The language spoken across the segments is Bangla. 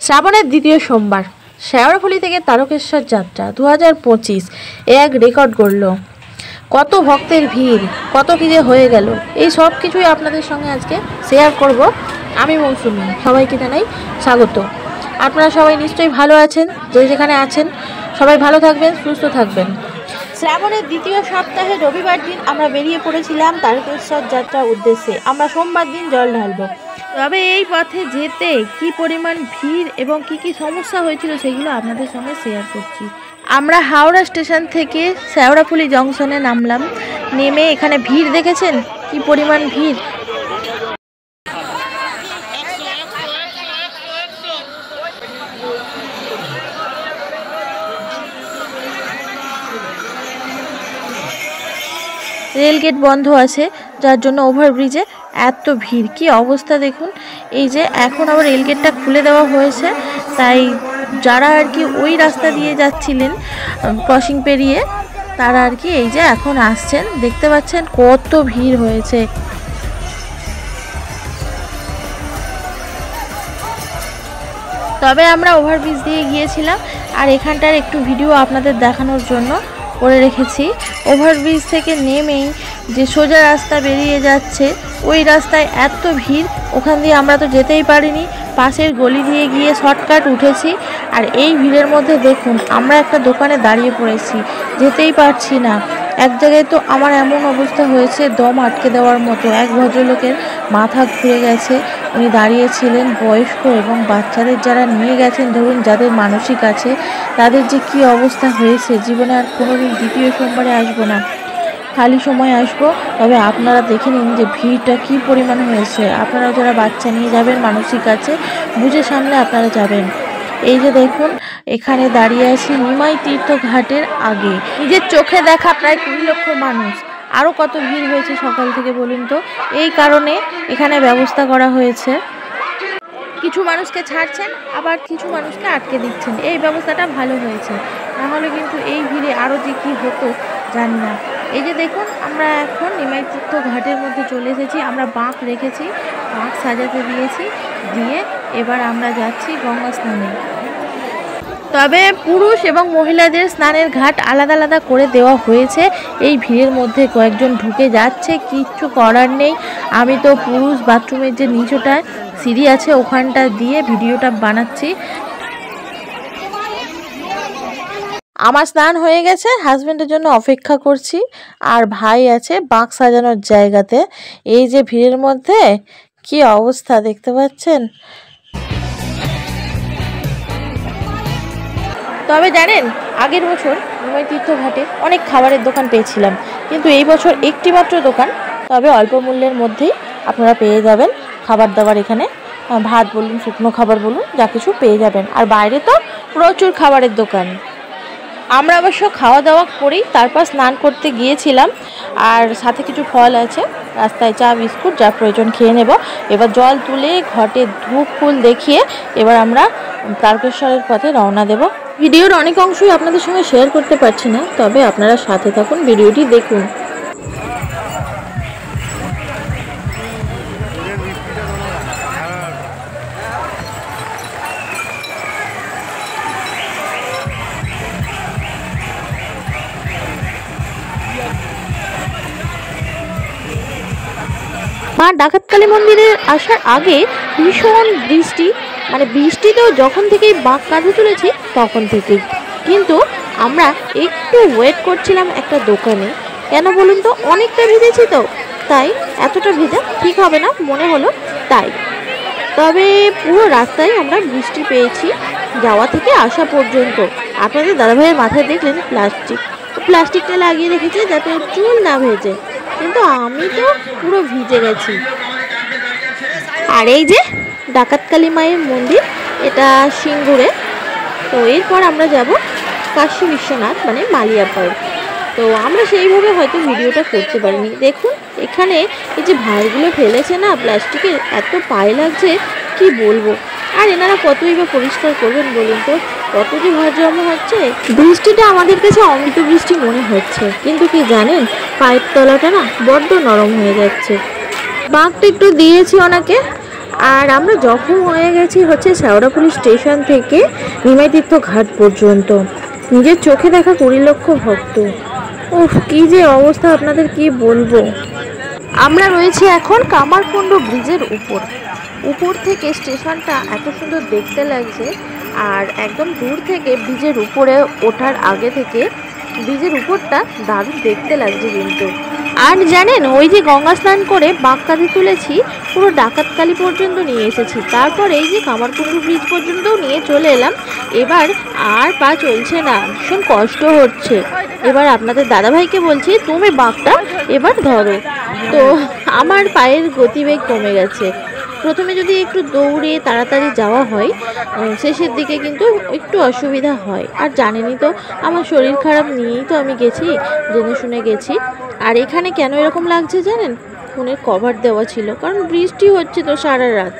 শ্রাবণের দ্বিতীয় সোমবার শেওড়াফুলি থেকে তারকেশ্বর যাত্রা 2025 এক রেকর্ড গড়ল। কত ভক্তের ভিড়, কত কি যে হয়ে গেল, এই সব কিছুই আপনাদের সঙ্গে আজকে শেয়ার করব। আমি মৌসুমি, সবাইকে জানাই স্বাগত। আপনারা সবাই নিশ্চয়ই ভালো আছেন, যে যেখানে আছেন সবাই ভালো থাকবেন, সুস্থ থাকবেন। শ্রাবণের দ্বিতীয় সপ্তাহে রবিবার দিন আমরা বেরিয়ে পড়েছিলাম তারকেশ্বর যাত্রার উদ্দেশ্যে। আমরা সোমবার দিন জল ঢালবো। তবে এই পথে যেতে কি পরিমাণ ভিড় এবং কি কি সমস্যা হয়েছিল সেগুলো আপনাদের সঙ্গে শেয়ার করছি। আমরা হাওড়া স্টেশন থেকে শেওড়াফুলি জংশনে নামলাম। নেমে এখানে ভিড় দেখেছেন কি পরিমাণ ভিড়। রেলগেট বন্ধ আছে, যার জন্য ওভারব্রিজে এত ভিড়, কি অবস্থা দেখুন। এই যে এখন আবার রেলগেটটা খুলে দেওয়া হয়েছে, তাই যারা আর কি ওই রাস্তা দিয়ে যাচ্ছিলেন ক্রসিং পেরিয়ে, তারা আর কি এই যে এখন আসছেন। দেখতে পাচ্ছেন কত ভিড় হয়েছে। তবে আমরা ওভারব্রিজ দিয়ে গিয়েছিলাম, আর এখানটার একটু ভিডিও আপনাদের দেখানোর জন্য করে রেখেছি। ওভারব্রিজ থেকে নেমেই যে সোজা রাস্তা বেরিয়ে যাচ্ছে, ওই রাস্তায় এত ভিড়, ওখান দিয়ে আমরা তো যেতেই পারিনি, পাশের গলি দিয়ে গিয়ে শর্টকাট উঠেছি। আর এই ভিড়ের মধ্যে দেখুন আমরা একটা দোকানে দাঁড়িয়ে পড়েছি, যেতেই পারছি না। এক জায়গায় তো আমার এমন অবস্থা হয়েছে দম আটকে দেওয়ার মতো। এক ভদ্রলোকের মাথা ঘুরে গেছে, উনি দাঁড়িয়েছিলেন। বয়স্ক এবং বাচ্চাদের যারা নিয়ে গেছেন, ধরুন যাদের মানসিক আছে, তাদের যে কি অবস্থা হয়েছে। জীবনে আর কোনোদিন দ্বিতীয় সোমবারে আসবো না, খালি সময় আসবো। তবে আপনারা দেখে নিন যে ভিড়টা কি পরিমাণ হয়েছে। আপনারা যারা বাচ্চা নিয়ে যাবেন, মানসিক আছে, বুঝে সামনে আপনারা যাবেন। এই যে দেখুন এখানে দাঁড়িয়ে আছি নিমাই তীর্থ ঘাটের আগে। নিজের চোখে দেখা প্রায় 20 লক্ষ মানুষ। আরও কত ভিড় হয়েছে সকাল থেকে বলুন তো। এই কারণে এখানে ব্যবস্থা করা হয়েছে, কিছু মানুষকে ছাড়ছেন, আবার কিছু মানুষকে আটকে দিচ্ছেন। এই ব্যবস্থাটা ভালো হয়েছে, নাহলে কিন্তু এই ভিড়ে আরও যে কী হতো জানি না। এই যে দেখুন আমরা এখন নিমাই তীর্থ ঘাটের মধ্যে চলে এসেছি। আমরা বাঁক রেখেছি, বাঁক সাজাতে দিয়েছি, দিয়ে এবার আমরা যাচ্ছি গঙ্গা স্নানে। তবে পুরুষ এবং মহিলাদের স্নানের ঘাট আলাদা আলাদা করে দেওয়া হয়েছে। এই ভিড়ের মধ্যে কয়েকজন ঢুকে যাচ্ছে, কিচ্ছু করার নেই। আমি তো পুরুষ বাথরুমের যে নিচটায় সিঁড়ি আছে ওখানটা দিয়ে ভিডিওটা বানাচ্ছি। আমার স্নান হয়ে গেছে, হাজব্যান্ডের জন্য অপেক্ষা করছি। আর ভাই আছে বাঁক সাজানোর জায়গাতে। এই যে ভিড়ের মধ্যে কি অবস্থা দেখতে পাচ্ছেন। তবে জানেন, আগের বছর নিমাই তীর্থ ঘাটে অনেক খাবারের দোকান পেয়েছিলাম, কিন্তু এই বছর একটি মাত্র দোকান, তবে অল্প মূল্যের মধ্যেই আপনারা পেয়ে যাবেন খাবার দাবার। এখানে ভাত বলুন, শুকনো খাবার বলুন, যা কিছু পেয়ে যাবেন। আর বাইরে তো প্রচুর খাবারের দোকান। আমরা অবশ্য খাওয়া দাওয়া করেই তারপর স্নান করতে গিয়েছিলাম। আর সাথে কিছু ফল আছে, রাস্তায় চা বিস্কুট যা প্রয়োজন খেয়ে নেব। এবার জল তুলে ঘটে ধূপ ফুল দেখিয়ে এবার আমরা তারকেশ্বরের পথে রওনা দেব। ভিডিওর অনেক অংশই আপনাদের সঙ্গে শেয়ার করতে পারছি না, তবে আপনারা সাথে থাকুন, ভিডিওটি দেখুন। মা ডাকাতকালী মন্দিরে আসার আগে ভীষণ বৃষ্টি, মানে বৃষ্টি তো যখন থেকেই বাঁক কাঁধে তুলেছি তখন থেকেই। কিন্তু আমরা একটু ওয়েট করছিলাম একটা দোকানে। কেন বলুন তো, অনেকটা ভিজেছি তো, তাই এতটা ভিজা ঠিক হবে না মনে হলো, তাই। তবে পুরো রাস্তায় আমরা বৃষ্টি পেয়েছি যাওয়া থেকে আসা পর্যন্ত। আপনাদের দাদাভাইয়ের মাথায় দেখলেন প্লাস্টিকটা লাগিয়ে রেখেছে যাতে চুল না ভেজে, কিন্তু আমি তো পুরো ভিজে গেছি। আর এই যে ডাকাতকালী মায়ের মন্দির, এটা সিঙ্গুরে। তো এরপর আমরা যাব কাশী বিশ্বনাথ, মানে মালিয়াপাড়। তো আমরা সেইভাবে হয়তো ভিডিওটা করতে পারিনি। দেখুন এখানে এই যে ভাঁড়গুলো ফেলেছে না প্লাস্টিকের, এত পায়ে লাগছে কি বলবো। আর এনারা কতই বা পরিষ্কার করবেন বলুন তো, কত যে ভাঁড় জমা হচ্ছে। বৃষ্টিটা আমাদের কাছে অমৃত বৃষ্টি মনে হচ্ছে, কিন্তু কি জানেন, পায়ের তলাটা না বড্ড নরম হয়ে যাচ্ছে। বাঁকটা একটু দিয়েছি ওনাকে, আর আমরা জখম হয়ে গেছি হচ্ছে শেওড়াফুলি স্টেশন থেকে নিমাইতীর্থ ঘাট পর্যন্ত। নিজের চোখে দেখা 20 লক্ষ ভক্ত। উফ, কি যে অবস্থা, আপনাদের কি বলবো। আমরা রয়েছি এখন কামারকুণ্ডু ব্রিজের উপর থেকে স্টেশনটা এত সুন্দর দেখতে লাগছে। আর একদম দূর থেকে ব্রিজের উপরে ওঠার আগে থেকে ব্রিজের উপরটা দারুণ দেখতে লাগছে কিন্তু। আর জানেন, ওই যে গঙ্গা স্নান করে বাঁককাদি তুলেছি, পুরো ডাকাতকালী পর্যন্ত নিয়ে এসেছি। তারপর এই যে কামারকুণ্ডু ব্রিজ পর্যন্তও নিয়ে চলে এলাম। এবার আর পা চলছে না, ভীষণ কষ্ট হচ্ছে। এবার আপনাদের দাদাভাইকে বলছি, তুমি বাঁকটা এবার ধরো। তো আমার পায়ের গতিবেগ কমে গেছে। প্রথমে যদি একটু দৌড়ে তাড়াতাড়ি যাওয়া হয়, শেষের দিকে কিন্তু একটু অসুবিধা হয়। আর জানেনই তো, আমার শরীর খারাপ নিয়েই তো আমি গেছি, জেনে শুনে গেছি। আর এখানে কেন এরকম লাগছে জানেন, ফোনের কভার দেওয়া ছিল, কারণ বৃষ্টি হচ্ছে তো সারা রাত।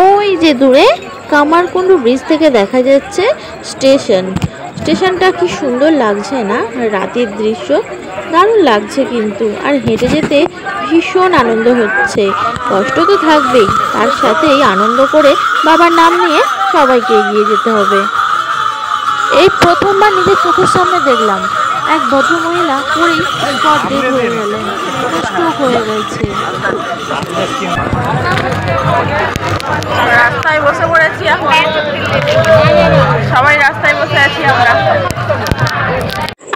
ওই যে দূরে কামারকুণ্ডু ব্রিজ থেকে দেখা যাচ্ছে স্টেশনটা কি সুন্দর লাগছে না, রাতের দৃশ্য দারুণ লাগছে কিন্তু। আর হেঁটে যেতে ভীষণ আনন্দ হচ্ছে, কষ্ট তো থাকবেই, তার সাথেই আনন্দ করে বাবার নাম নিয়ে সবাইকে এগিয়ে যেতে হবে। এই প্রথমবার নিজের চোখের সামনে দেখলাম এক ভদ্রমহিলা পরেই স্পট ডেড হয়ে গেলেন, স্ট্রোক হয়ে গেছে। রাস্তায় বসে পড়েছি এখন, সবাই রাস্তায় বসে আছি আমরা।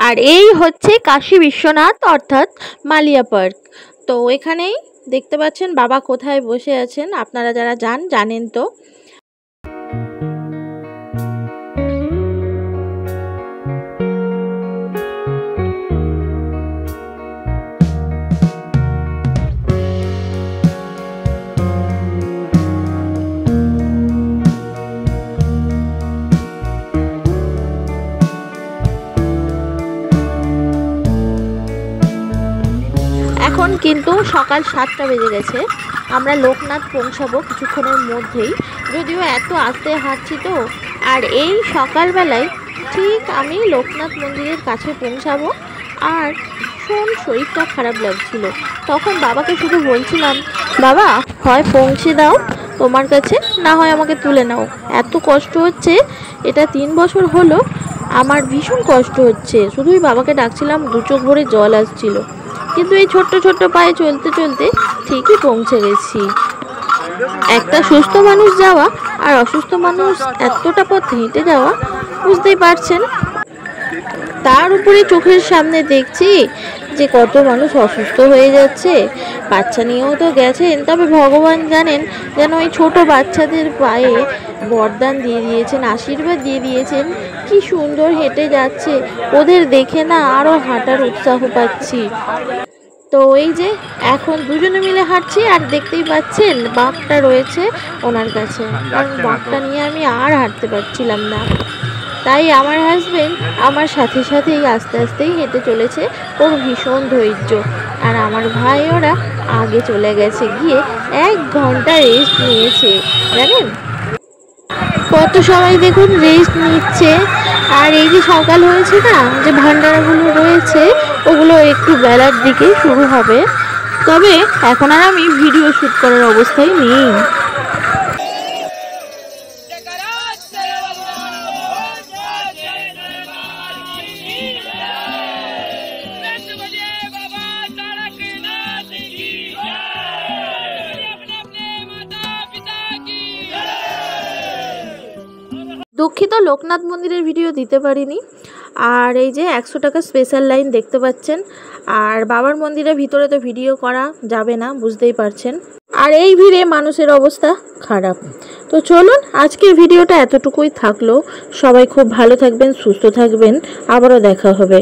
আর এই হচ্ছে কাশী বিশ্বনাথ অর্থাৎ মালিয়া পার্ক। তো এখানেই দেখতে পাচ্ছেন বাবা কোথায় বসে আছেন, আপনারা যারা জানেন তো। এখন কিন্তু সকাল 7টা বেজে গেছে, আমরা লোকনাথ পৌঁছাবো কিছুক্ষণের মধ্যেই, যদিও এত আস্তে হাঁটছি তো। আর এই সকালবেলায় ঠিক আমি লোকনাথ মন্দিরের কাছে পৌঁছাবো, আর ভীষণ শরীরটা খারাপ লাগছিল। তখন বাবাকে শুধু বলছিলাম, বাবা হয় পৌঁছে দাও তোমার কাছে, না হয় আমাকে তুলে নাও, এত কষ্ট হচ্ছে। এটা 3 বছর হলো, আমার ভীষণ কষ্ট হচ্ছে। শুধুই বাবাকে ডাকছিলাম, 2 চোখ ভরে জল আসছিল। কিন্তু এই ছোট্ট ছোট্ট পায়ে চলতে চলতে ঠিকই পৌঁছে গেছি। একটা সুস্থ মানুষ যাওয়া আর অসুস্থ মানুষ এতটা পথ হেঁটে যাওয়া, বুঝতেই পারছেন। তার উপরে চোখের সামনে দেখছি যে কত মানুষ অসুস্থ হয়ে যাচ্ছে। বাচ্চা নিয়েও তো গেছেন, তবে ভগবান জানেন যেন ওই ছোট বাচ্চাদের পায়ে বরদান দিয়ে দিয়েছেন, আশীর্বাদ দিয়ে দিয়েছেন। কি সুন্দর হেঁটে যাচ্ছে, ওদের দেখে না আরও হাঁটার উৎসাহ পাচ্ছি। তো এই যে এখন দুজনে মিলে হাঁটছি, আর দেখতেই পাচ্ছেন বাঘটা রয়েছে ওনার কাছে, কারণ বাঘটা নিয়ে আমি আর হাঁটতে পারছিলাম না। তাই আমার হাজবেন্ড আমার সাথে সাথেই আস্তে আস্তেই হেঁটে চলেছে, ওর ভীষণ ধৈর্য। আর আমার ভাই ওরা আগে চলে গেছে, গিয়ে 1 ঘন্টা রেস্ট নিয়েছে। জানেন কত সবাই দেখুন রেস্ট নিচ্ছে। আর এই যে সকাল হয়েছে না, যে ভান্ডারাগুলো রয়েছে ওগুলো একটু বেলার দিকে শুরু হবে, তবে এখন আর আমি ভিডিও শ্যুট করার অবস্থায় নেই। দুঃখিত লোকনাথ মন্দিরের ভিডিও দিতে পারিনি। আর এই যে 100 টাকা স্পেশাল লাইন দেখতে পাচ্ছেন। আর বাবার মন্দিরের ভিতরে তো ভিডিও করা যাবে না, বুঝতেই পারছেন। আর এই ভিড়ে মানুষের অবস্থা খারাপ। তো চলুন আজকের ভিডিওটা এতটুকুই থাকলো। সবাই খুব ভালো থাকবেন, সুস্থ থাকবেন, আবারও দেখা হবে।